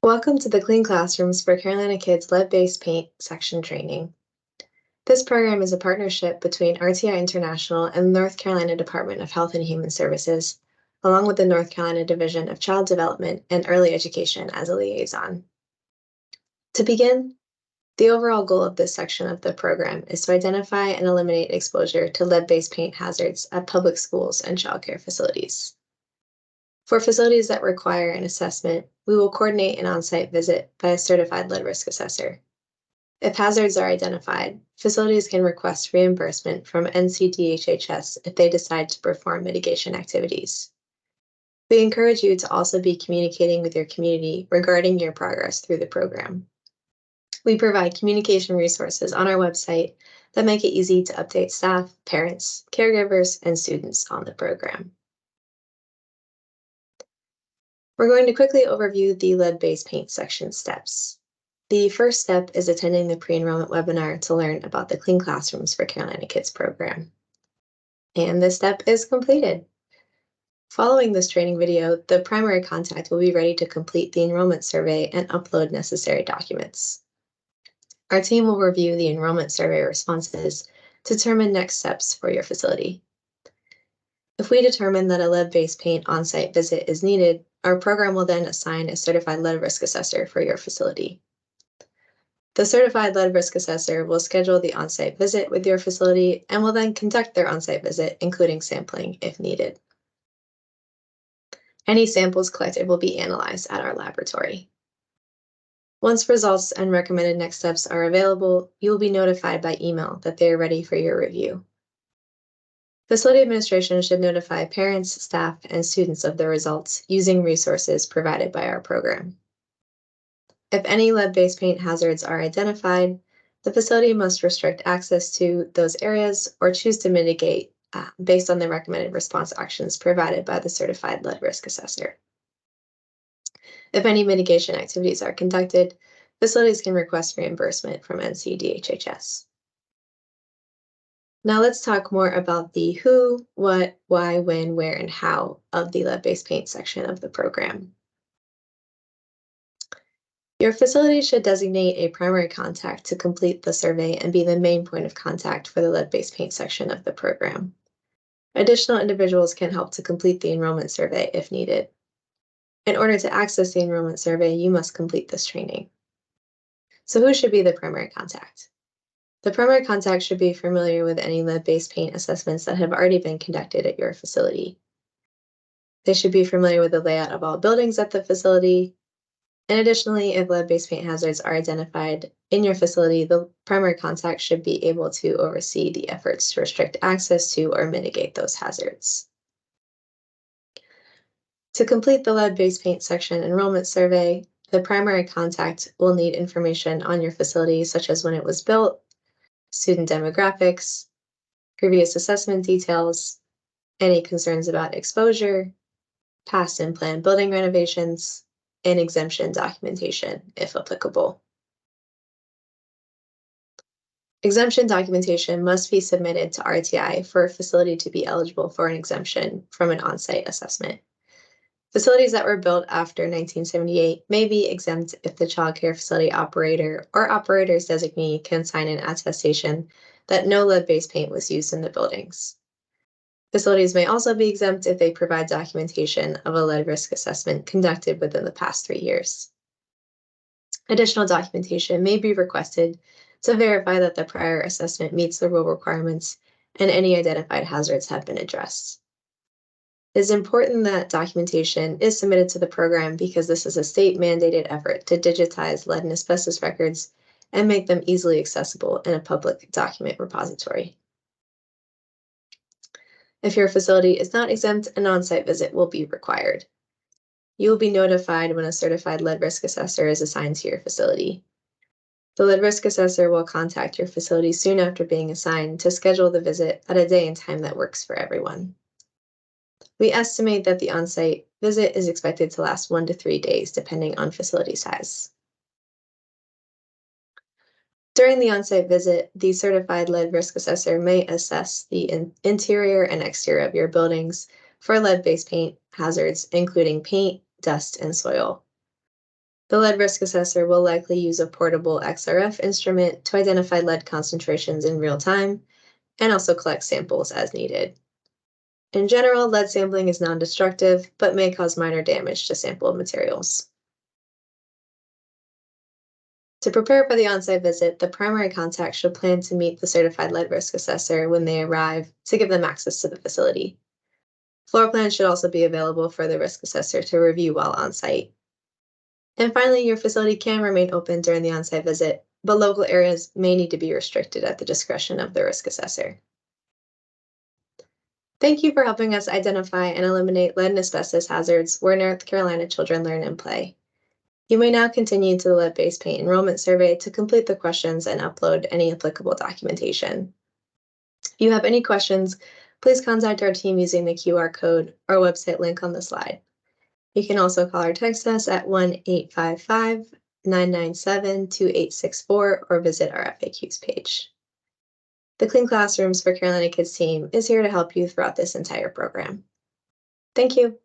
Welcome to the Clean Classrooms for Carolina Kids Lead-Based Paint section training. This program is a partnership between RTI International and North Carolina Department of Health and Human Services, along with the North Carolina Division of Child Development and Early Education as a liaison. To begin, the overall goal of this section of the program is to identify and eliminate exposure to lead-based paint hazards at public schools and childcare facilities. For facilities that require an assessment, we will coordinate an on-site visit by a certified lead risk assessor. If hazards are identified, facilities can request reimbursement from NCDHHS if they decide to perform mitigation activities. We encourage you to also be communicating with your community regarding your progress through the program. We provide communication resources on our website that make it easy to update staff, parents, caregivers, and students on the program. We're going to quickly overview the lead-based paint section steps. The first step is attending the pre-enrollment webinar to learn about the Clean Classrooms for Carolina Kids program. And this step is completed. Following this training video, the primary contact will be ready to complete the enrollment survey and upload necessary documents. Our team will review the enrollment survey responses to determine next steps for your facility. If we determine that a lead-based paint on-site visit is needed, our program will then assign a certified lead risk assessor for your facility. The certified lead risk assessor will schedule the on-site visit with your facility and will then conduct their on-site visit, including sampling if needed. Any samples collected will be analyzed at our laboratory. Once results and recommended next steps are available, you will be notified by email that they are ready for your review. Facility administration should notify parents, staff, and students of the results using resources provided by our program. If any lead-based paint hazards are identified, the facility must restrict access to those areas or choose to mitigate based on the recommended response actions provided by the certified lead risk assessor. If any mitigation activities are conducted, facilities can request reimbursement from NCDHHS. Now let's talk more about the who, what, why, when, where, and how of the lead-based paint section of the program. Your facility should designate a primary contact to complete the survey and be the main point of contact for the lead-based paint section of the program. Additional individuals can help to complete the enrollment survey if needed. In order to access the enrollment survey, you must complete this training. So who should be the primary contact? The primary contact should be familiar with any lead-based paint assessments that have already been conducted at your facility. They should be familiar with the layout of all buildings at the facility. And additionally, if lead-based paint hazards are identified in your facility, the primary contact should be able to oversee the efforts to restrict access to or mitigate those hazards. To complete the lead-based paint section enrollment survey, the primary contact will need information on your facility, such as when it was built, student demographics, previous assessment details, any concerns about exposure, past and planned building renovations, and exemption documentation, if applicable. Exemption documentation must be submitted to RTI for a facility to be eligible for an exemption from an on-site assessment. Facilities that were built after 1978 may be exempt if the child care facility operator or operator's designee can sign an attestation that no lead-based paint was used in the buildings. Facilities may also be exempt if they provide documentation of a lead risk assessment conducted within the past 3 years. Additional documentation may be requested to verify that the prior assessment meets the rule requirements and any identified hazards have been addressed. It is important that documentation is submitted to the program because this is a state-mandated effort to digitize lead and asbestos records and make them easily accessible in a public document repository. If your facility is not exempt, an on-site visit will be required. You will be notified when a certified lead risk assessor is assigned to your facility. The lead risk assessor will contact your facility soon after being assigned to schedule the visit at a day and time that works for everyone. We estimate that the on-site visit is expected to last 1 to 3 days, depending on facility size. During the on-site visit, the certified lead risk assessor may assess the interior and exterior of your buildings for lead-based paint hazards, including paint, dust, and soil. The lead risk assessor will likely use a portable XRF instrument to identify lead concentrations in real time and also collect samples as needed. In general, lead sampling is non-destructive, but may cause minor damage to sampled materials. To prepare for the on-site visit, the primary contact should plan to meet the certified lead risk assessor when they arrive to give them access to the facility. Floor plans should also be available for the risk assessor to review while on-site. And finally, your facility can remain open during the on-site visit, but local areas may need to be restricted at the discretion of the risk assessor. Thank you for helping us identify and eliminate lead and asbestos hazards where North Carolina children learn and play. You may now continue to the lead-based paint enrollment survey to complete the questions and upload any applicable documentation. If you have any questions, please contact our team using the QR code or website link on the slide. You can also call or text us at 1-855-997-2864 or visit our FAQs page. The Clean Classrooms for Carolina Kids team is here to help you throughout this entire program. Thank you.